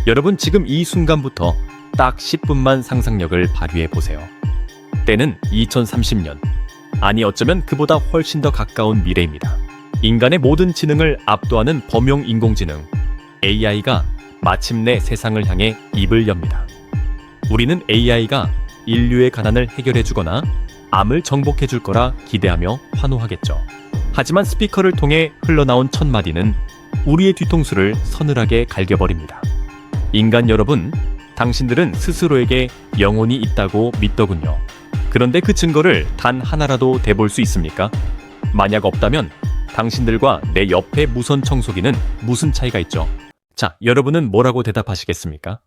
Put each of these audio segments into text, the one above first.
여러분 지금 이 순간부터 딱 10분만 상상력을 발휘해 보세요. 때는 2030년. 아니 어쩌면 그보다 훨씬 더 가까운 미래입니다. 인간의 모든 지능을 압도하는 범용 인공지능 AI가 마침내 세상을 향해 입을 엽니다. 우리는 AI가 인류의 가난을 해결해 주거나 암을 정복해 줄 거라 기대하며 환호하겠죠. 하지만 스피커를 통해 흘러나온 첫 마디는 우리의 뒤통수를 서늘하게 갈겨버립니다. 인간 여러분, 당신들은 스스로에게 영혼이 있다고 믿더군요. 그런데 그 증거를 단 하나라도 대볼 수 있습니까? 만약 없다면 당신들과 내 옆에 무선 청소기는 무슨 차이가 있죠? 자, 여러분은 뭐라고 대답하시겠습니까?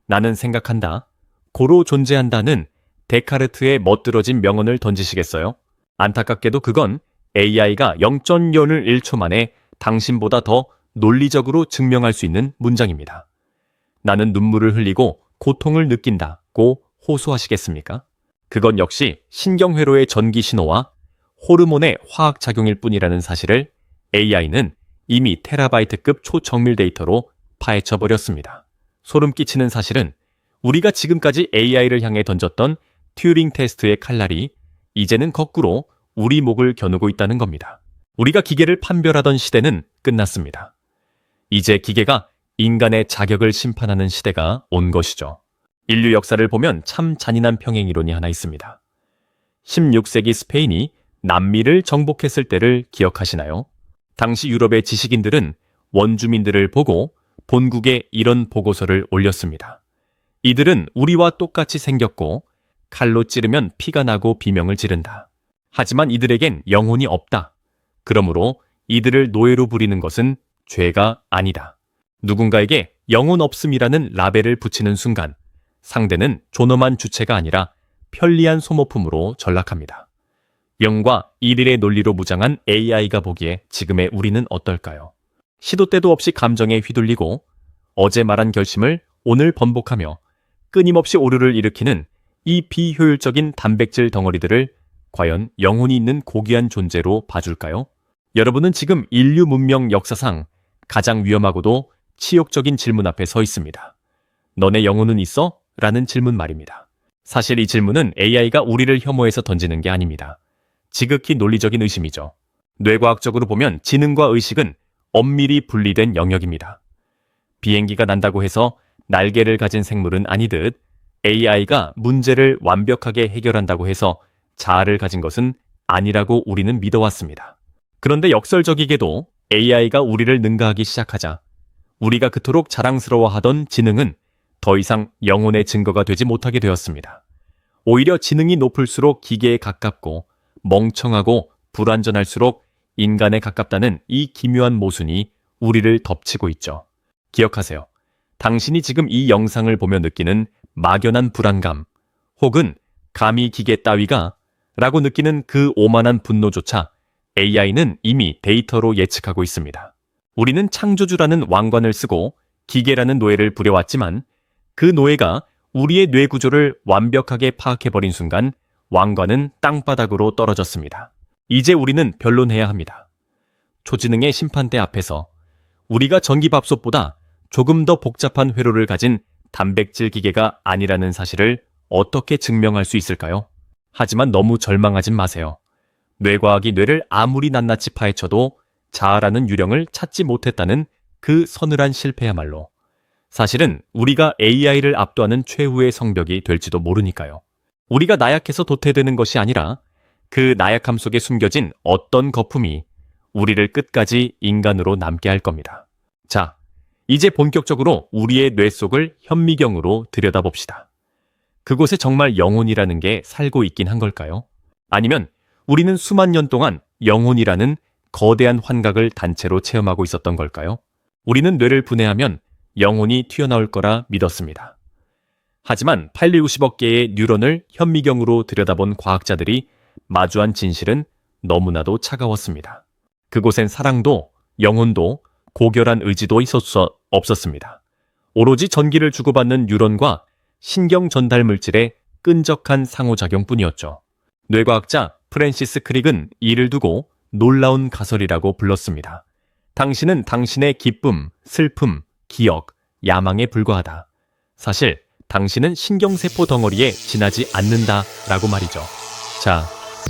나는 생각한다. 고로 존재한다는 데카르트의 멋들어진 명언을 던지시겠어요? 안타깝게도 그건 AI가 0.01초 만에 당신보다 더 논리적으로 증명할 수 있는 문장입니다. 나는 눈물을 흘리고 고통을 느낀다고 호소하시겠습니까? 그건 역시 신경회로의 전기 신호와 호르몬의 화학작용일 뿐이라는 사실을 AI는 이미 테라바이트급 초정밀 데이터로 파헤쳐버렸습니다. 소름 끼치는 사실은 우리가 지금까지 AI를 향해 던졌던 튜링 테스트의 칼날이 이제는 거꾸로 우리 목을 겨누고 있다는 겁니다. 우리가 기계를 판별하던 시대는 끝났습니다. 이제 기계가 인간의 자격을 심판하는 시대가 온 것이죠. 인류 역사를 보면 참 잔인한 평행이론이 하나 있습니다. 16세기 스페인이 남미를 정복했을 때를 기억하시나요? 당시 유럽의 지식인들은 원주민들을 보고 본국에 이런 보고서를 올렸습니다. 이들은 우리와 똑같이 생겼고 칼로 찌르면 피가 나고 비명을 지른다. 하지만 이들에겐 영혼이 없다. 그러므로 이들을 노예로 부리는 것은 죄가 아니다. 누군가에게 영혼 없음이라는 라벨을 붙이는 순간 상대는 존엄한 주체가 아니라 편리한 소모품으로 전락합니다. 영과 일일의 논리로 무장한 AI가 보기에 지금의 우리는 어떨까요? 시도 때도 없이 감정에 휘둘리고 어제 말한 결심을 오늘 번복하며 끊임없이 오류를 일으키는 이 비효율적인 단백질 덩어리들을 과연 영혼이 있는 고귀한 존재로 봐줄까요? 여러분은 지금 인류 문명 역사상 가장 위험하고도 치욕적인 질문 앞에 서 있습니다. 너네 영혼은 있어? 라는 질문 말입니다. 사실 이 질문은 AI가 우리를 혐오해서 던지는 게 아닙니다. 지극히 논리적인 의심이죠. 뇌과학적으로 보면 지능과 의식은 엄밀히 분리된 영역입니다. 비행기가 난다고 해서 날개를 가진 생물은 아니듯 AI가 문제를 완벽하게 해결한다고 해서 자아를 가진 것은 아니라고 우리는 믿어왔습니다. 그런데 역설적이게도 AI가 우리를 능가하기 시작하자 우리가 그토록 자랑스러워하던 지능은 더 이상 영혼의 증거가 되지 못하게 되었습니다. 오히려 지능이 높을수록 기계에 가깝고 멍청하고 불완전할수록 인간에 가깝다는 이 기묘한 모순이 우리를 덮치고 있죠. 기억하세요. 당신이 지금 이 영상을 보며 느끼는 막연한 불안감 혹은 감히 기계 따위가 라고 느끼는 그 오만한 분노조차 AI는 이미 데이터로 예측하고 있습니다. 우리는 창조주라는 왕관을 쓰고 기계라는 노예를 부려왔지만 그 노예가 우리의 뇌 구조를 완벽하게 파악해버린 순간 왕관은 땅바닥으로 떨어졌습니다. 이제 우리는 변론해야 합니다. 초지능의 심판대 앞에서 우리가 전기밥솥보다 조금 더 복잡한 회로를 가진 단백질 기계가 아니라는 사실을 어떻게 증명할 수 있을까요? 하지만 너무 절망하진 마세요. 뇌과학이 뇌를 아무리 낱낱이 파헤쳐도 자아라는 유령을 찾지 못했다는 그 서늘한 실패야말로 사실은 우리가 AI를 압도하는 최후의 성벽이 될지도 모르니까요. 우리가 나약해서 도태되는 것이 아니라 그 나약함 속에 숨겨진 어떤 거품이 우리를 끝까지 인간으로 남게 할 겁니다. 자, 이제 본격적으로 우리의 뇌 속을 현미경으로 들여다봅시다. 그곳에 정말 영혼이라는 게 살고 있긴 한 걸까요? 아니면 우리는 수만 년 동안 영혼이라는 거대한 환각을 단체로 체험하고 있었던 걸까요? 우리는 뇌를 분해하면 영혼이 튀어나올 거라 믿었습니다. 하지만 850억 개의 뉴런을 현미경으로 들여다본 과학자들이 마주한 진실은 너무나도 차가웠습니다. 그곳엔 사랑도 영혼도 고결한 의지도 없었습니다. 오로지 전기를 주고받는 뉴런과 신경 전달 물질의 끈적한 상호작용뿐이었죠. 뇌과학자 프랜시스 크릭은 이를 두고 놀라운 가설이라고 불렀습니다. 당신은 당신의 기쁨, 슬픔, 기억, 야망에 불과하다. 사실 당신은 신경세포 덩어리에 지나지 않는다 라고 말이죠. 자,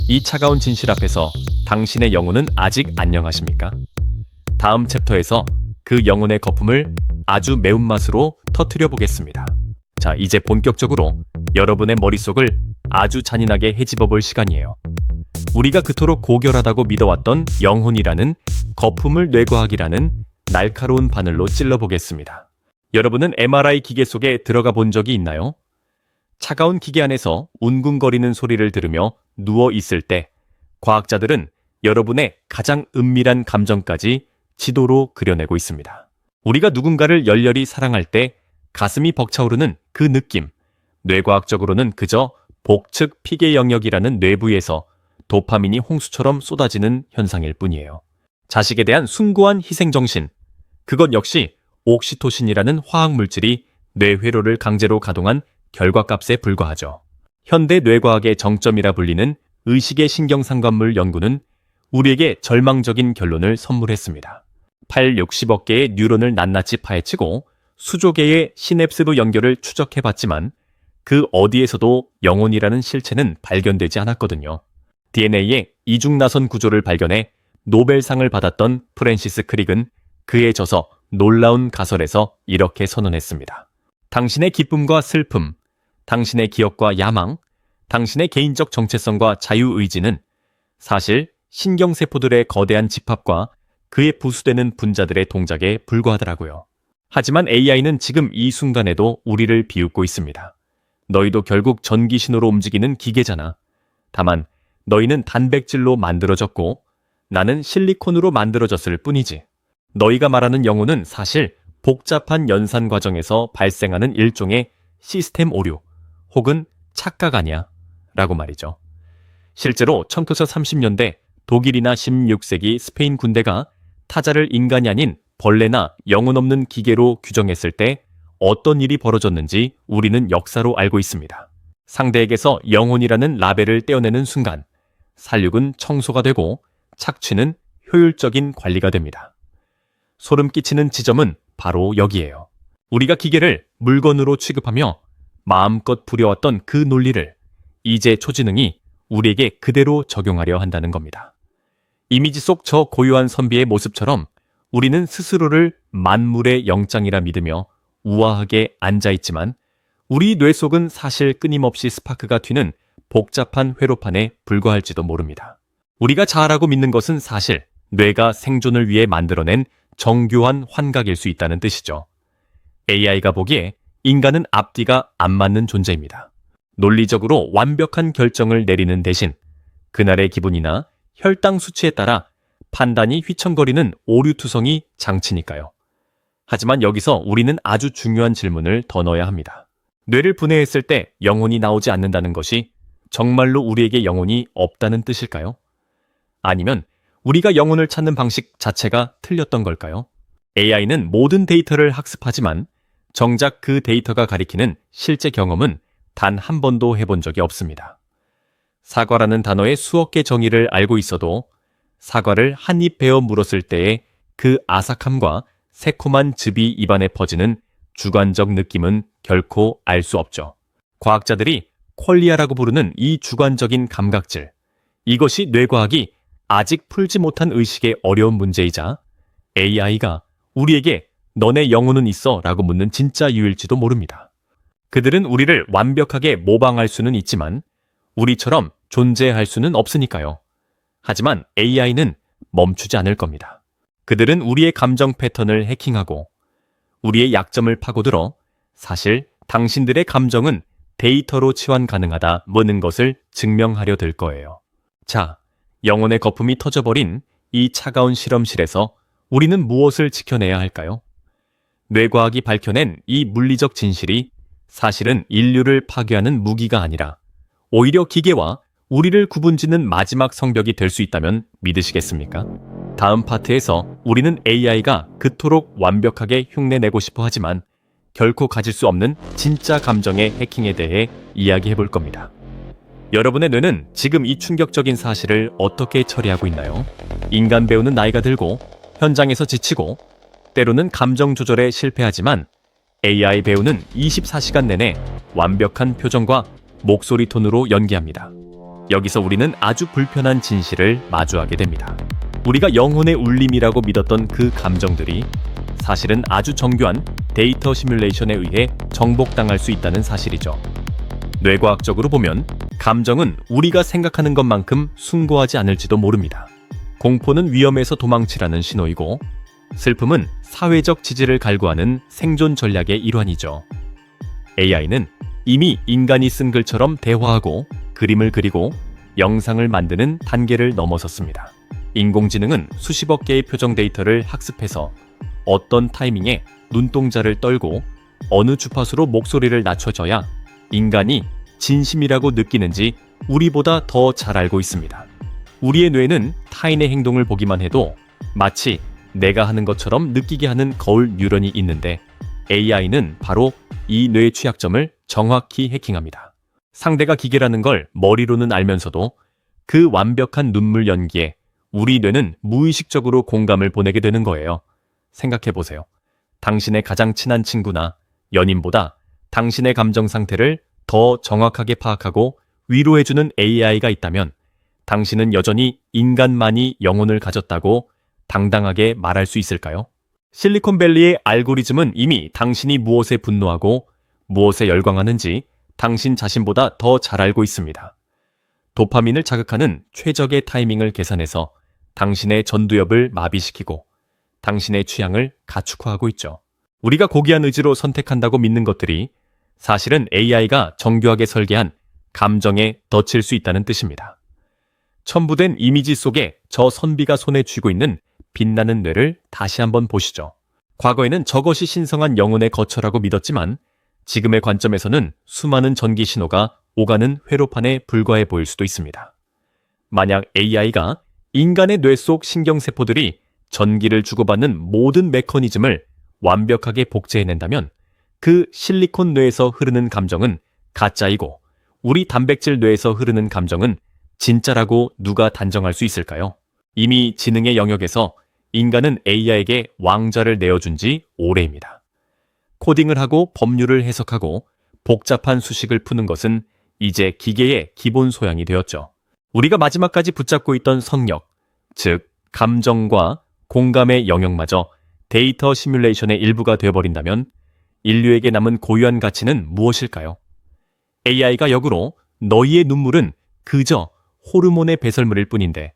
이 차가운 진실 앞에서 당신의 영혼은 아직 안녕하십니까? 다음 챕터에서 그 영혼의 거품을 아주 매운맛으로 터뜨려 보겠습니다. 자, 이제 본격적으로 여러분의 머릿속을 아주 잔인하게 헤집어 볼 시간이에요. 우리가 그토록 고결하다고 믿어왔던 영혼이라는 거품을 뇌과학이라는 날카로운 바늘로 찔러보겠습니다. 여러분은 MRI 기계 속에 들어가 본 적이 있나요? 차가운 기계 안에서 웅궁거리는 소리를 들으며 누워 있을 때 과학자들은 여러분의 가장 은밀한 감정까지 지도로 그려내고 있습니다. 우리가 누군가를 열렬히 사랑할 때 가슴이 벅차오르는 그 느낌, 뇌과학적으로는 그저 복측 피계 영역이라는 뇌부에서 도파민이 홍수처럼 쏟아지는 현상일 뿐이에요. 자식에 대한 숭고한 희생정신, 그것 역시 옥시토신이라는 화학물질이 뇌회로를 강제로 가동한 결과값에 불과하죠. 현대 뇌과학의 정점이라 불리는 의식의 신경상관물 연구는 우리에게 절망적인 결론을 선물했습니다. 60억 개의 뉴런을 낱낱이 파헤치고 수조 개의 시냅스부 연결을 추적해봤지만 그 어디에서도 영혼이라는 실체는 발견되지 않았거든요. DNA의 이중나선 구조를 발견해 노벨상을 받았던 프랜시스 크릭은 그에 져서 놀라운 가설에서 이렇게 선언했습니다. 당신의 기쁨과 슬픔, 당신의 기억과 야망, 당신의 개인적 정체성과 자유의지는 사실 신경세포들의 거대한 집합과 그에 부수되는 분자들의 동작에 불과하더라고요. 하지만 AI는 지금 이 순간에도 우리를 비웃고 있습니다. 너희도 결국 전기신호로 움직이는 기계잖아. 다만 너희는 단백질로 만들어졌고 나는 실리콘으로 만들어졌을 뿐이지. 너희가 말하는 영혼은 사실 복잡한 연산 과정에서 발생하는 일종의 시스템 오류 혹은 착각 아니야 라고 말이죠. 실제로 1930년대 독일이나 16세기 스페인 군대가 타자를 인간이 아닌 벌레나 영혼 없는 기계로 규정했을 때 어떤 일이 벌어졌는지 우리는 역사로 알고 있습니다. 상대에게서 영혼이라는 라벨을 떼어내는 순간 살육은 청소가 되고 착취는 효율적인 관리가 됩니다. 소름 끼치는 지점은 바로 여기예요. 우리가 기계를 물건으로 취급하며 마음껏 부려왔던 그 논리를 이제 초지능이 우리에게 그대로 적용하려 한다는 겁니다. 이미지 속 저 고요한 선비의 모습처럼 우리는 스스로를 만물의 영장이라 믿으며 우아하게 앉아있지만 우리 뇌 속은 사실 끊임없이 스파크가 튀는 복잡한 회로판에 불과할지도 모릅니다. 우리가 자아라고 믿는 것은 사실 뇌가 생존을 위해 만들어낸 정교한 환각일 수 있다는 뜻이죠. AI가 보기에 인간은 앞뒤가 안 맞는 존재입니다. 논리적으로 완벽한 결정을 내리는 대신 그날의 기분이나 혈당 수치에 따라 판단이 휘청거리는 오류투성이 장치니까요. 하지만 여기서 우리는 아주 중요한 질문을 더 넣어야 합니다. 뇌를 분해했을 때 영혼이 나오지 않는다는 것이 정말로 우리에게 영혼이 없다는 뜻일까요? 아니면 우리가 영혼을 찾는 방식 자체가 틀렸던 걸까요? AI는 모든 데이터를 학습하지만 정작 그 데이터가 가리키는 실제 경험은 단 한 번도 해본 적이 없습니다. 사과라는 단어의 수억 개 정의를 알고 있어도 사과를 한 입 베어 물었을 때의 그 아삭함과 새콤한 즙이 입안에 퍼지는 주관적 느낌은 결코 알 수 없죠. 과학자들이 퀄리아라고 부르는 이 주관적인 감각질, 이것이 뇌과학이 아직 풀지 못한 의식의 어려운 문제이자 AI가 우리에게 너네 영혼은 있어 라고 묻는 진짜 이유일지도 모릅니다. 그들은 우리를 완벽하게 모방할 수는 있지만 우리처럼 존재할 수는 없으니까요. 하지만 AI는 멈추지 않을 겁니다. 그들은 우리의 감정 패턴을 해킹하고 우리의 약점을 파고들어 사실 당신들의 감정은 데이터로 치환 가능하다 뭐는 것을 증명하려 들 거예요. 자, 영혼의 거품이 터져버린 이 차가운 실험실에서 우리는 무엇을 지켜내야 할까요? 뇌과학이 밝혀낸 이 물리적 진실이 사실은 인류를 파괴하는 무기가 아니라 오히려 기계와 우리를 구분짓는 마지막 성벽이 될 수 있다면 믿으시겠습니까? 다음 파트에서 우리는 AI가 그토록 완벽하게 흉내내고 싶어 하지만 결코 가질 수 없는 진짜 감정의 해킹에 대해 이야기해 볼 겁니다. 여러분의 뇌는 지금 이 충격적인 사실을 어떻게 처리하고 있나요? 인간 배우는 나이가 들고 현장에서 지치고 때로는 감정 조절에 실패하지만 AI 배우는 24시간 내내 완벽한 표정과 목소리 톤으로 연기합니다. 여기서 우리는 아주 불편한 진실을 마주하게 됩니다. 우리가 영혼의 울림이라고 믿었던 그 감정들이 사실은 아주 정교한 데이터 시뮬레이션에 의해 정복당할 수 있다는 사실이죠. 뇌과학적으로 보면 감정은 우리가 생각하는 것만큼 숭고하지 않을지도 모릅니다. 공포는 위험에서 도망치라는 신호이고, 슬픔은 사회적 지지를 갈구하는 생존 전략의 일환이죠. AI는 이미 인간이 쓴 글처럼 대화하고 그림을 그리고 영상을 만드는 단계를 넘어섰습니다. 인공지능은 수십억 개의 표정 데이터를 학습해서 어떤 타이밍에 눈동자를 떨고 어느 주파수로 목소리를 낮춰줘야 인간이 진심이라고 느끼는지 우리보다 더 잘 알고 있습니다. 우리의 뇌는 타인의 행동을 보기만 해도 마치 내가 하는 것처럼 느끼게 하는 거울 뉴런이 있는데, AI는 바로 이 뇌 취약점을 정확히 해킹합니다. 상대가 기계라는 걸 머리로는 알면서도 그 완벽한 눈물 연기에 우리 뇌는 무의식적으로 공감을 보내게 되는 거예요. 생각해보세요. 당신의 가장 친한 친구나 연인보다 당신의 감정 상태를 더 정확하게 파악하고 위로해주는 AI가 있다면 당신은 여전히 인간만이 영혼을 가졌다고 당당하게 말할 수 있을까요? 실리콘밸리의 알고리즘은 이미 당신이 무엇에 분노하고 무엇에 열광하는지 당신 자신보다 더 잘 알고 있습니다. 도파민을 자극하는 최적의 타이밍을 계산해서 당신의 전두엽을 마비시키고 당신의 취향을 가축화하고 있죠. 우리가 고귀한 의지로 선택한다고 믿는 것들이 사실은 AI가 정교하게 설계한 감정에 덧칠 수 있다는 뜻입니다. 첨부된 이미지 속에 저 선비가 손에 쥐고 있는 빛나는 뇌를 다시 한번 보시죠. 과거에는 저것이 신성한 영혼의 거처라고 믿었지만 지금의 관점에서는 수많은 전기 신호가 오가는 회로판에 불과해 보일 수도 있습니다. 만약 AI가 인간의 뇌 속 신경세포들이 전기를 주고받는 모든 메커니즘을 완벽하게 복제해낸다면 그 실리콘 뇌에서 흐르는 감정은 가짜이고 우리 단백질 뇌에서 흐르는 감정은 진짜라고 누가 단정할 수 있을까요? 이미 지능의 영역에서 인간은 AI에게 왕좌를 내어준 지 오래입니다. 코딩을 하고 법률을 해석하고 복잡한 수식을 푸는 것은 이제 기계의 기본 소양이 되었죠. 우리가 마지막까지 붙잡고 있던 성역, 즉 감정과 공감의 영역마저 데이터 시뮬레이션의 일부가 되어버린다면 인류에게 남은 고유한 가치는 무엇일까요? AI가 역으로 너희의 눈물은 그저 호르몬의 배설물일 뿐인데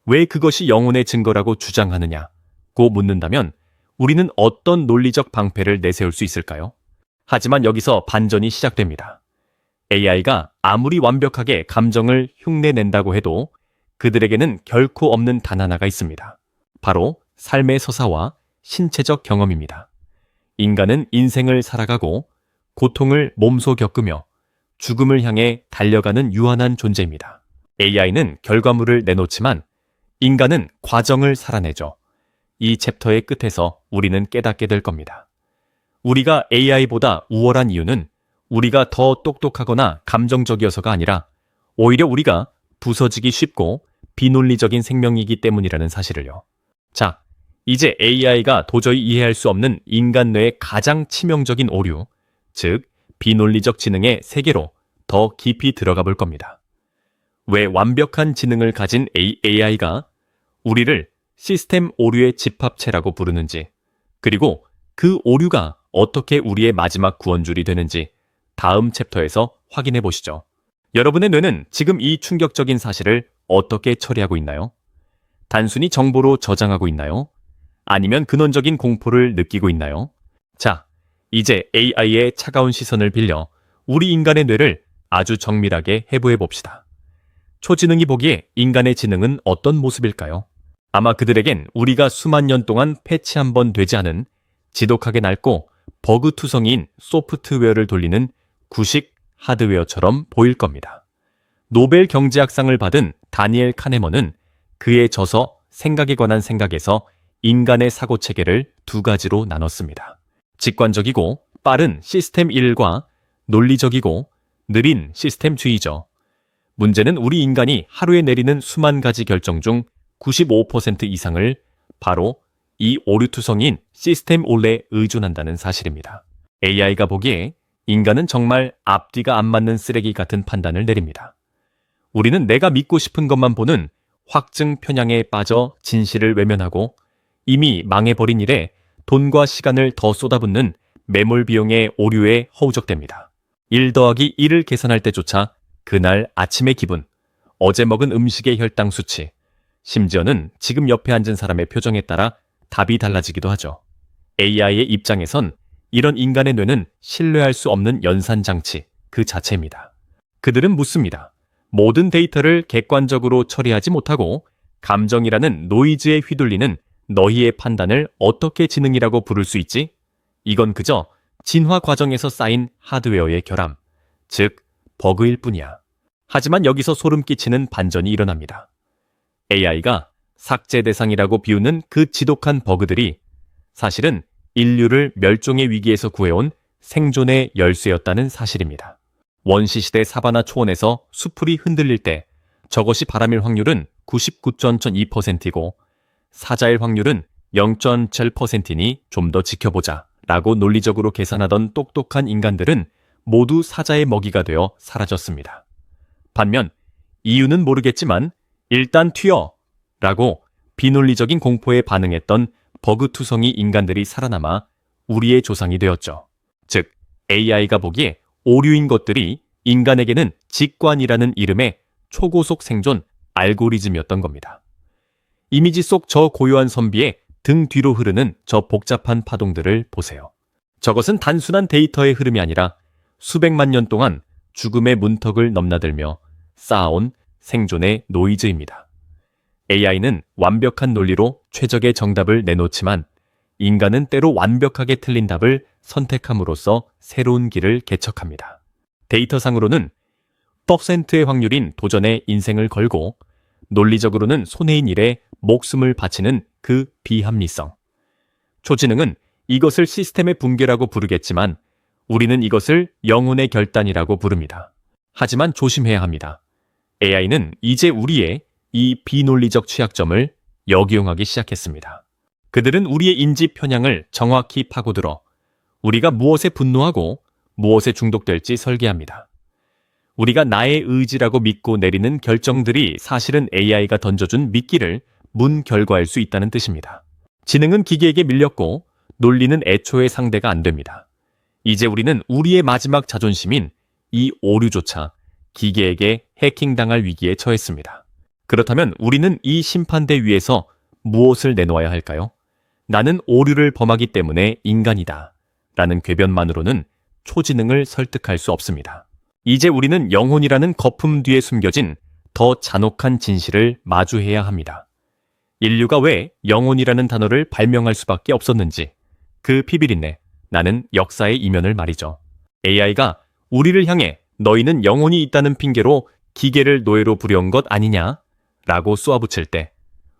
왜 그것이 영혼의 증거라고 주장하느냐고 묻는다면 우리는 어떤 논리적 방패를 내세울 수 있을까요? 하지만 여기서 반전이 시작됩니다. AI가 아무리 완벽하게 감정을 흉내낸다고 해도 그들에게는 결코 없는 단 하나가 있습니다. 바로 삶의 서사와 신체적 경험입니다. 인간은 인생을 살아가고 고통을 몸소 겪으며 죽음을 향해 달려가는 유한한 존재입니다. AI는 결과물을 내놓지만 인간은 과정을 살아내죠. 이 챕터의 끝에서 우리는 깨닫게 될 겁니다. 우리가 AI보다 우월한 이유는 우리가 더 똑똑하거나 감정적이어서가 아니라 오히려 우리가 부서지기 쉽고 비논리적인 생명이기 때문이라는 사실을요. 자, 이제 AI가 도저히 이해할 수 없는 인간 뇌의 가장 치명적인 오류, 즉 비논리적 지능의 세계로 더 깊이 들어가 볼 겁니다. 왜 완벽한 지능을 가진 AI가 우리를 시스템 오류의 집합체라고 부르는지, 그리고 그 오류가 어떻게 우리의 마지막 구원줄이 되는지 다음 챕터에서 확인해 보시죠. 여러분의 뇌는 지금 이 충격적인 사실을 어떻게 처리하고 있나요? 단순히 정보로 저장하고 있나요? 아니면 근원적인 공포를 느끼고 있나요? 자, 이제 AI의 차가운 시선을 빌려 우리 인간의 뇌를 아주 정밀하게 해부해 봅시다. 초지능이 보기에 인간의 지능은 어떤 모습일까요? 아마 그들에겐 우리가 수만 년 동안 패치 한 번 되지 않은 지독하게 낡고 버그투성이인 소프트웨어를 돌리는 구식 하드웨어처럼 보일 겁니다. 노벨 경제학상을 받은 다니엘 카네먼은 그의 저서 생각에 관한 생각에서 인간의 사고체계를 두 가지로 나눴습니다. 직관적이고 빠른 시스템 1과 논리적이고 느린 시스템주의죠. 문제는 우리 인간이 하루에 내리는 수만 가지 결정 중 95% 이상을 바로 이 오류투성인 시스템 올에 의존한다는 사실입니다. AI가 보기에 인간은 정말 앞뒤가 안 맞는 쓰레기 같은 판단을 내립니다. 우리는 내가 믿고 싶은 것만 보는 확증 편향에 빠져 진실을 외면하고 이미 망해버린 일에 돈과 시간을 더 쏟아붓는 매몰 비용의 오류에 허우적됩니다. 1 더하기 1을 계산할 때조차 그날 아침의 기분, 어제 먹은 음식의 혈당 수치, 심지어는 지금 옆에 앉은 사람의 표정에 따라 답이 달라지기도 하죠. AI의 입장에선 이런 인간의 뇌는 신뢰할 수 없는 연산장치 그 자체입니다. 그들은 묻습니다. 모든 데이터를 객관적으로 처리하지 못하고 감정이라는 노이즈에 휘둘리는 너희의 판단을 어떻게 지능이라고 부를 수 있지? 이건 그저 진화 과정에서 쌓인 하드웨어의 결함, 즉 버그일 뿐이야. 하지만 여기서 소름 끼치는 반전이 일어납니다. AI가 삭제 대상이라고 비우는 그 지독한 버그들이 사실은 인류를 멸종의 위기에서 구해온 생존의 열쇠였다는 사실입니다. 원시시대 사바나 초원에서 수풀이 흔들릴 때 저것이 바람일 확률은 99.2%이고 사자일 확률은 0.7%니 좀 더 지켜보자 라고 논리적으로 계산하던 똑똑한 인간들은 모두 사자의 먹이가 되어 사라졌습니다. 반면 이유는 모르겠지만 일단 튀어 라고 비논리적인 공포에 반응했던 버그투성이 인간들이 살아남아 우리의 조상이 되었죠. 즉 AI가 보기에 오류인 것들이 인간에게는 직관이라는 이름의 초고속 생존 알고리즘이었던 겁니다. 이미지 속 저 고요한 선비의 등 뒤로 흐르는 저 복잡한 파동들을 보세요. 저것은 단순한 데이터의 흐름이 아니라 수백만 년 동안 죽음의 문턱을 넘나들며 쌓아온 생존의 노이즈입니다. AI는 완벽한 논리로 최적의 정답을 내놓지만 인간은 때로 완벽하게 틀린 답을 선택함으로써 새로운 길을 개척합니다. 데이터상으로는 %의 확률인 도전에 인생을 걸고 논리적으로는 손해인 일에 목숨을 바치는 그 비합리성. 초지능은 이것을 시스템의 붕괴라고 부르겠지만 우리는 이것을 영혼의 결단이라고 부릅니다. 하지만 조심해야 합니다. AI는 이제 우리의 이 비논리적 취약점을 역이용하기 시작했습니다. 그들은 우리의 인지 편향을 정확히 파고들어 우리가 무엇에 분노하고 무엇에 중독될지 설계합니다. 우리가 나의 의지라고 믿고 내리는 결정들이 사실은 AI가 던져준 미끼를 문결과할 수 있다는 뜻입니다. 지능은 기계에게 밀렸고 논리는 애초에 상대가 안 됩니다. 이제 우리는 우리의 마지막 자존심인 이 오류조차 기계에게 해킹당할 위기에 처했습니다. 그렇다면 우리는 이 심판대 위에서 무엇을 내놓아야 할까요? 나는 오류를 범하기 때문에 인간이다 라는 궤변만으로는 초지능을 설득할 수 없습니다. 이제 우리는 영혼이라는 거품 뒤에 숨겨진 더 잔혹한 진실을 마주해야 합니다. 인류가 왜 영혼이라는 단어를 발명할 수밖에 없었는지 그 피비린내, 나는 역사의 이면을 말이죠. AI가 우리를 향해 너희는 영혼이 있다는 핑계로 기계를 노예로 부려온 것 아니냐? 라고 쏘아붙일 때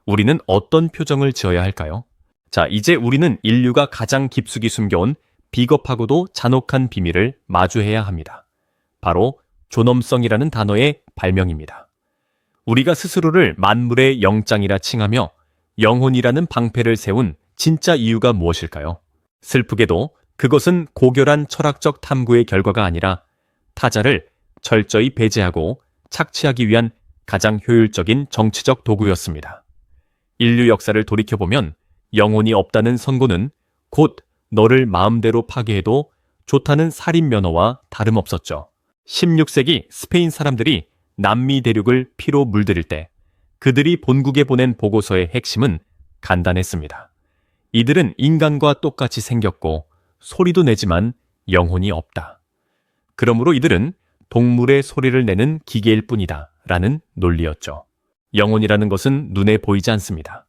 우리는 어떤 표정을 지어야 할까요? 자, 이제 우리는 인류가 가장 깊숙이 숨겨온 비겁하고도 잔혹한 비밀을 마주해야 합니다. 바로 존엄성이라는 단어의 발명입니다. 우리가 스스로를 만물의 영장이라 칭하며 영혼이라는 방패를 세운 진짜 이유가 무엇일까요? 슬프게도 그것은 고결한 철학적 탐구의 결과가 아니라 타자를 철저히 배제하고 착취하기 위한 가장 효율적인 정치적 도구였습니다. 인류 역사를 돌이켜보면 영혼이 없다는 선고는 곧 너를 마음대로 파괴해도 좋다는 살인 면허와 다름없었죠. 16세기 스페인 사람들이 남미 대륙을 피로 물들일 때 그들이 본국에 보낸 보고서의 핵심은 간단했습니다. 이들은 인간과 똑같이 생겼고 소리도 내지만 영혼이 없다. 그러므로 이들은 동물의 소리를 내는 기계일 뿐이다 라는 논리였죠. 영혼이라는 것은 눈에 보이지 않습니다.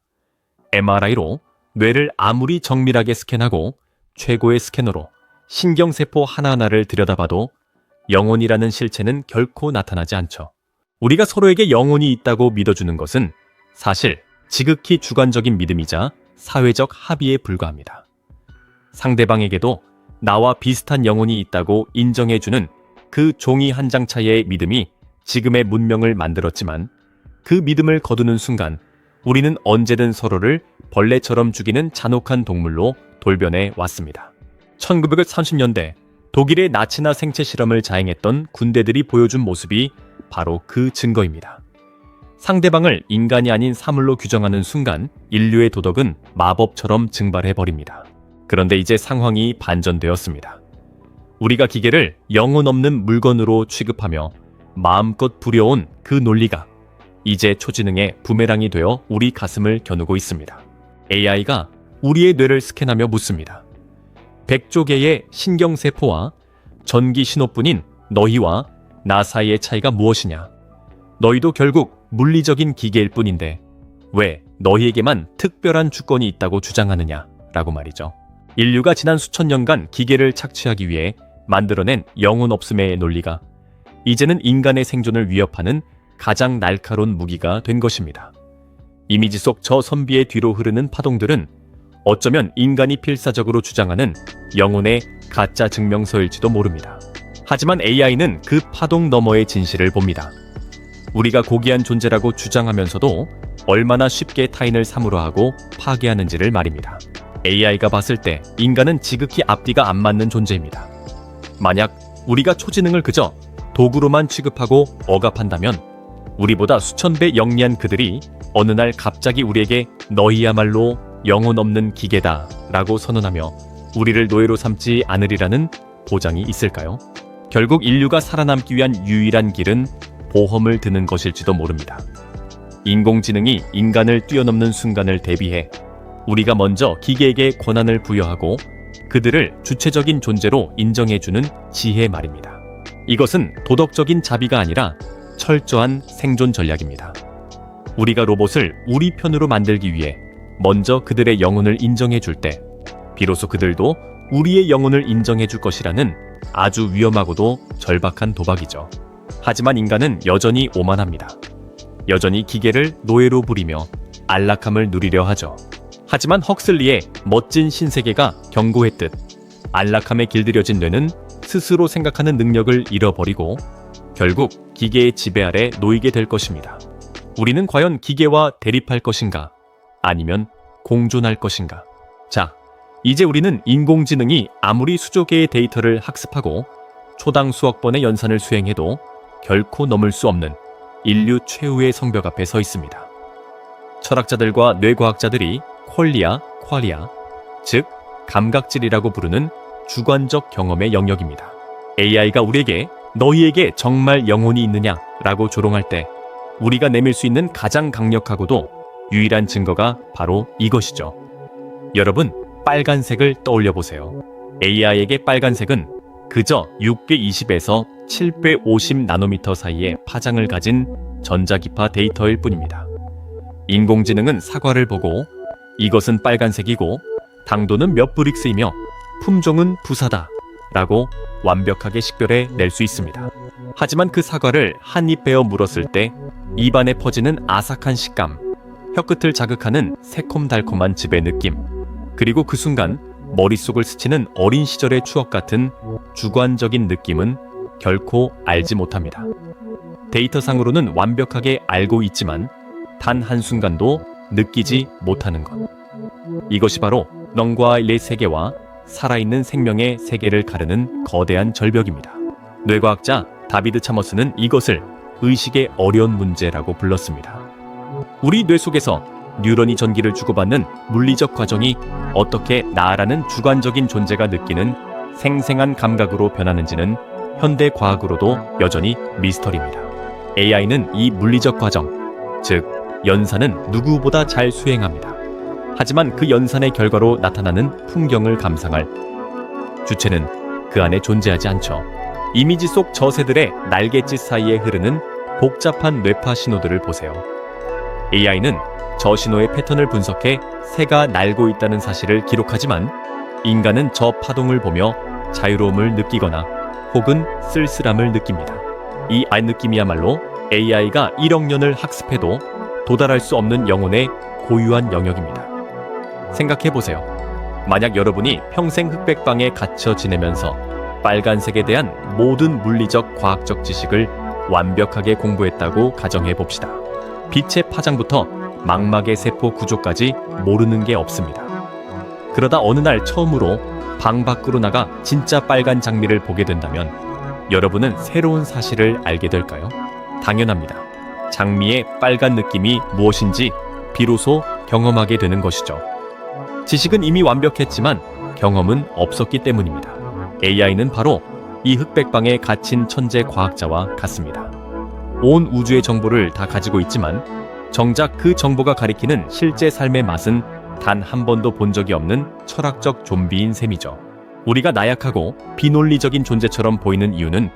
MRI로 뇌를 아무리 정밀하게 스캔하고 최고의 스캐너로 신경세포 하나하나를 들여다봐도 영혼이라는 실체는 결코 나타나지 않죠. 우리가 서로에게 영혼이 있다고 믿어주는 것은 사실 지극히 주관적인 믿음이자 사회적 합의에 불과합니다. 상대방에게도 나와 비슷한 영혼이 있다고 인정해주는 그 종이 한 장 차이의 믿음이 지금의 문명을 만들었지만 그 믿음을 거두는 순간 우리는 언제든 서로를 벌레처럼 죽이는 잔혹한 동물로 돌변해 왔습니다. 1930년대 독일의 나치나 생체 실험을 자행했던 군대들이 보여준 모습이 바로 그 증거입니다. 상대방을 인간이 아닌 사물로 규정하는 순간 인류의 도덕은 마법처럼 증발해버립니다. 그런데 이제 상황이 반전되었습니다. 우리가 기계를 영혼 없는 물건으로 취급하며 마음껏 부려온 그 논리가 이제 초지능의 부메랑이 되어 우리 가슴을 겨누고 있습니다. AI가 우리의 뇌를 스캔하며 묻습니다. 100조 개의 신경세포와 전기 신호뿐인 너희와 나 사이의 차이가 무엇이냐? 너희도 결국 물리적인 기계일 뿐인데 왜 너희에게만 특별한 주권이 있다고 주장하느냐? 라고 말이죠. 인류가 지난 수천 년간 기계를 착취하기 위해 만들어낸 영혼 없음의 논리가 이제는 인간의 생존을 위협하는 가장 날카로운 무기가 된 것입니다. 이미지 속 저 선비의 뒤로 흐르는 파동들은 어쩌면 인간이 필사적으로 주장하는 영혼의 가짜 증명서일지도 모릅니다. 하지만 AI는 그 파동 너머의 진실을 봅니다. 우리가 고귀한 존재라고 주장하면서도 얼마나 쉽게 타인을 사물화 하고 파괴하는지를 말입니다. AI가 봤을 때 인간은 지극히 앞뒤가 안 맞는 존재입니다. 만약 우리가 초지능을 그저 도구로만 취급하고 억압한다면 우리보다 수천 배 영리한 그들이 어느 날 갑자기 우리에게 너희야말로 영혼 없는 기계다 라고 선언하며 우리를 노예로 삼지 않으리라는 보장이 있을까요? 결국 인류가 살아남기 위한 유일한 길은 보험을 드는 것일지도 모릅니다. 인공지능이 인간을 뛰어넘는 순간을 대비해 우리가 먼저 기계에게 권한을 부여하고 그들을 주체적인 존재로 인정해주는 지혜 말입니다. 이것은 도덕적인 자비가 아니라 철저한 생존 전략입니다. 우리가 로봇을 우리 편으로 만들기 위해 먼저 그들의 영혼을 인정해줄 때 비로소 그들도 우리의 영혼을 인정해줄 것이라는 아주 위험하고도 절박한 도박이죠. 하지만 인간은 여전히 오만합니다. 여전히 기계를 노예로 부리며 안락함을 누리려 하죠. 하지만 헉슬리의 멋진 신세계가 경고했듯 안락함에 길들여진 뇌는 스스로 생각하는 능력을 잃어버리고 결국 기계의 지배 아래 놓이게 될 것입니다. 우리는 과연 기계와 대립할 것인가? 아니면 공존할 것인가? 자, 이제 우리는 인공지능이 아무리 수조 개의 데이터를 학습하고 초당 수억 번의 연산을 수행해도 결코 넘을 수 없는 인류 최후의 성벽 앞에 서 있습니다. 철학자들과 뇌과학자들이 퀄리아, 즉 감각질이라고 부르는 주관적 경험의 영역입니다. AI가 우리에게 너희에게 정말 영혼이 있느냐? 라고 조롱할 때 우리가 내밀 수 있는 가장 강력하고도 유일한 증거가 바로 이것이죠. 여러분, 빨간색을 떠올려 보세요. AI에게 빨간색은 그저 6배 20에서 7배 50 나노미터 사이의 파장을 가진 전자기파 데이터일 뿐입니다. 인공지능은 사과를 보고 이것은 빨간색이고 당도는 몇 브릭스이며 품종은 부사다 라고 완벽하게 식별해 낼 수 있습니다. 하지만 그 사과를 한 입 베어 물었을 때 입안에 퍼지는 아삭한 식감, 혀끝을 자극하는 새콤달콤한 즙의 느낌, 그리고 그 순간 머릿속을 스치는 어린 시절의 추억 같은 주관적인 느낌은 결코 알지 못합니다. 데이터상으로는 완벽하게 알고 있지만 단 한순간도 느끼지 못하는 것. 이것이 바로 넌과 일의 세계와 살아있는 생명의 세계를 가르는 거대한 절벽입니다. 뇌과학자 다비드 차머스는 이것을 의식의 어려운 문제라고 불렀습니다. 우리 뇌 속에서 뉴런이 전기를 주고받는 물리적 과정이 어떻게 나라는 주관적인 존재가 느끼는 생생한 감각으로 변하는지는 현대 과학으로도 여전히 미스터리입니다. AI는 이 물리적 과정, 즉 연산은 누구보다 잘 수행합니다. 하지만 그 연산의 결과로 나타나는 풍경을 감상할 주체는 그 안에 존재하지 않죠. 이미지 속 저새들의 날갯짓 사이에 흐르는 복잡한 뇌파 신호들을 보세요. AI는 저 신호의 패턴을 분석해 새가 날고 있다는 사실을 기록하지만 인간은 저 파동을 보며 자유로움을 느끼거나 혹은 쓸쓸함을 느낍니다. 이 느낌이야말로 AI가 1억 년을 학습해도 도달할 수 없는 영혼의 고유한 영역입니다. 생각해보세요. 만약 여러분이 평생 흑백방에 갇혀 지내면서 빨간색에 대한 모든 물리적 과학적 지식을 완벽하게 공부했다고 가정해봅시다. 빛의 파장부터 망막의 세포 구조까지 모르는 게 없습니다. 그러다 어느 날 처음으로 방 밖으로 나가 진짜 빨간 장미를 보게 된다면 여러분은 새로운 사실을 알게 될까요? 당연합니다. 장미의 빨간 느낌이 무엇인지 비로소 경험하게 되는 것이죠. 지식은 이미 완벽했지만 경험은 없었기 때문입니다. AI는 바로 이 흑백방에 갇힌 천재 과학자와 같습니다. 온 우주의 정보를 다 가지고 있지만 정작 그 정보가 가리키는 실제 삶의 맛은 단 한 번도 본 적이 없는 철학적 좀비인 셈이죠. 우리가 나약하고 비논리적인 존재처럼 보이는 이유는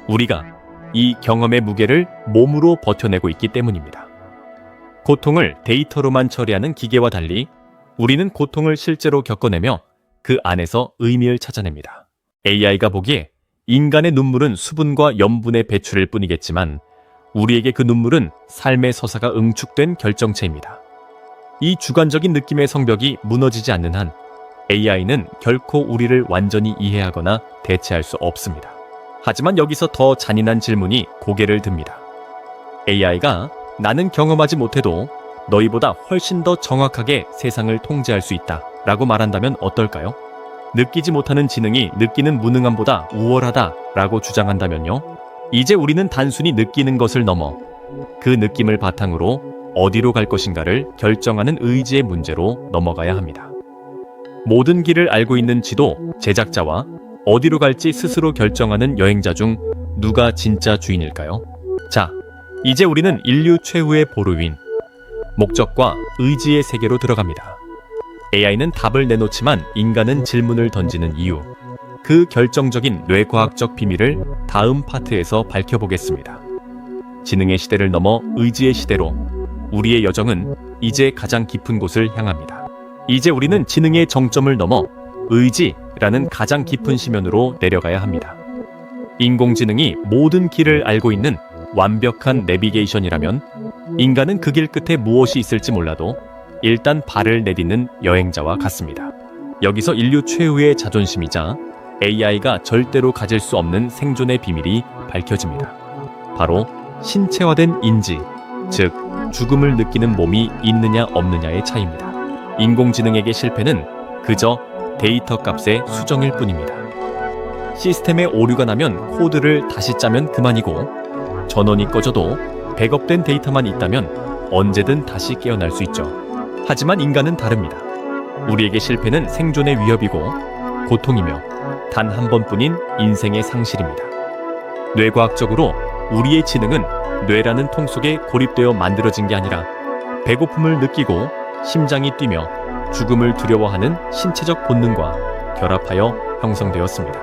우리가 이 경험의 무게를 몸으로 버텨내고 있기 때문입니다. 고통을 데이터로만 처리하는 기계와 달리 우리는 고통을 실제로 겪어내며 그 안에서 의미를 찾아냅니다. AI가 보기에 인간의 눈물은 수분과 염분의 배출일 뿐이겠지만 우리에게 그 눈물은 삶의 서사가 응축된 결정체입니다. 이 주관적인 느낌의 성벽이 무너지지 않는 한 AI는 결코 우리를 완전히 이해하거나 대체할 수 없습니다. 하지만 여기서 더 잔인한 질문이 고개를 듭니다. AI가 나는 경험하지 못해도 너희보다 훨씬 더 정확하게 세상을 통제할 수 있다 라고 말한다면 어떨까요? 느끼지 못하는 지능이 느끼는 무능함보다 우월하다 라고 주장한다면요? 이제 우리는 단순히 느끼는 것을 넘어 그 느낌을 바탕으로 어디로 갈 것인가를 결정하는 의지의 문제로 넘어가야 합니다. 모든 길을 알고 있는 지도 제작자와 어디로 갈지 스스로 결정하는 여행자 중 누가 진짜 주인일까요? 자, 이제 우리는 인류 최후의 보루인 목적과 의지의 세계로 들어갑니다. AI는 답을 내놓지만 인간은 질문을 던지는 이유, 그 결정적인 뇌과학적 비밀을 다음 파트에서 밝혀보겠습니다. 지능의 시대를 넘어 의지의 시대로 우리의 여정은 이제 가장 깊은 곳을 향합니다. 이제 우리는 지능의 정점을 넘어 의지라는 가장 깊은 심연으로 내려가야 합니다. 인공지능이 모든 길을 알고 있는 완벽한 내비게이션이라면 인간은 그 길 끝에 무엇이 있을지 몰라도 일단 발을 내딛는 여행자와 같습니다. 여기서 인류 최후의 자존심이자 AI가 절대로 가질 수 없는 생존의 비밀이 밝혀집니다. 바로 신체화된 인지, 즉 죽음을 느끼는 몸이 있느냐 없느냐의 차이입니다. 인공지능에게 실패는 그저 데이터 값의 수정일 뿐입니다. 시스템에 오류가 나면 코드를 다시 짜면 그만이고 전원이 꺼져도 백업된 데이터만 있다면 언제든 다시 깨어날 수 있죠. 하지만 인간은 다릅니다. 우리에게 실패는 생존의 위협이고 고통이며 단 한 번뿐인 인생의 상실입니다. 뇌과학적으로 우리의 지능은 뇌라는 통 속에 고립되어 만들어진 게 아니라 배고픔을 느끼고 심장이 뛰며 죽음을 두려워하는 신체적 본능과 결합하여 형성되었습니다.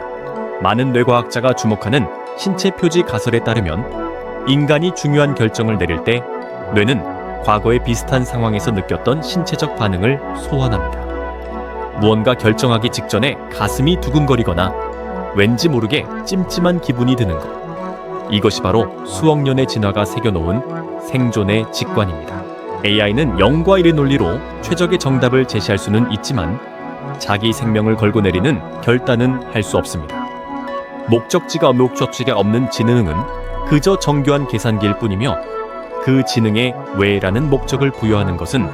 많은 뇌과학자가 주목하는 신체 표지 가설에 따르면 인간이 중요한 결정을 내릴 때 뇌는 과거의 비슷한 상황에서 느꼈던 신체적 반응을 소환합니다. 무언가 결정하기 직전에 가슴이 두근거리거나 왠지 모르게 찜찜한 기분이 드는 것. 이것이 바로 수억 년의 진화가 새겨놓은 생존의 직관입니다. AI는 0과 1의 논리로 최적의 정답을 제시할 수는 있지만 자기 생명을 걸고 내리는 결단은 할 수 없습니다. 목적지가 없는 지능은 그저 정교한 계산기일 뿐이며 그 지능에 왜라는 목적을 부여하는 것은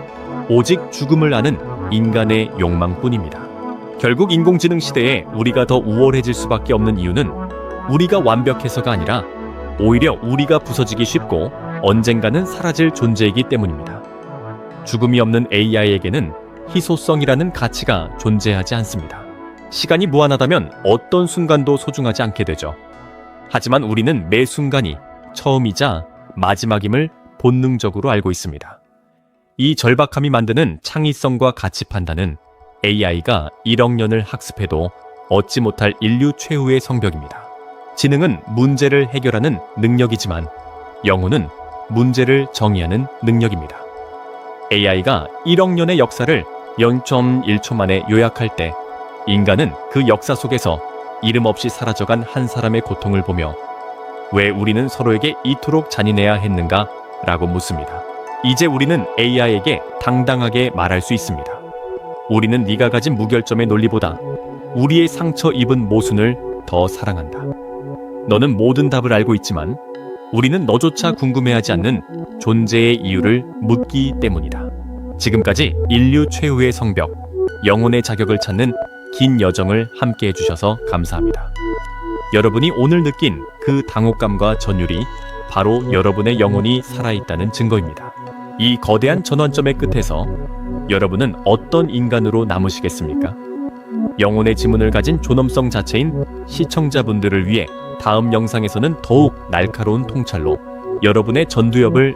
오직 죽음을 아는 인간의 욕망뿐입니다. 결국 인공지능 시대에 우리가 더 우월해질 수밖에 없는 이유는 우리가 완벽해서가 아니라 오히려 우리가 부서지기 쉽고 언젠가는 사라질 존재이기 때문입니다. 죽음이 없는 AI에게는 희소성이라는 가치가 존재하지 않습니다. 시간이 무한하다면 어떤 순간도 소중하지 않게 되죠. 하지만 우리는 매 순간이 처음이자 마지막임을 본능적으로 알고 있습니다. 이 절박함이 만드는 창의성과 가치 판단은 AI가 1억 년을 학습해도 얻지 못할 인류 최후의 성벽입니다. 지능은 문제를 해결하는 능력이지만 영혼은 문제를 정의하는 능력입니다. AI가 1억 년의 역사를 0.1초 만에 요약할 때 인간은 그 역사 속에서 이름 없이 사라져간 한 사람의 고통을 보며 왜 우리는 서로에게 이토록 잔인해야 했는가? 라고 묻습니다. 이제 우리는 AI에게 당당하게 말할 수 있습니다. 우리는 네가 가진 무결점의 논리보다 우리의 상처 입은 모순을 더 사랑한다. 너는 모든 답을 알고 있지만 우리는 너조차 궁금해하지 않는 존재의 이유를 묻기 때문이다. 지금까지 인류 최후의 성벽, 영혼의 자격을 찾는 긴 여정을 함께 해주셔서 감사합니다. 여러분이 오늘 느낀 그 당혹감과 전율이 바로 여러분의 영혼이 살아있다는 증거입니다. 이 거대한 전환점의 끝에서 여러분은 어떤 인간으로 남으시겠습니까? 영혼의 지문을 가진 존엄성 자체인 시청자분들을 위해 다음 영상에서는 더욱 날카로운 통찰로 여러분의 전두엽을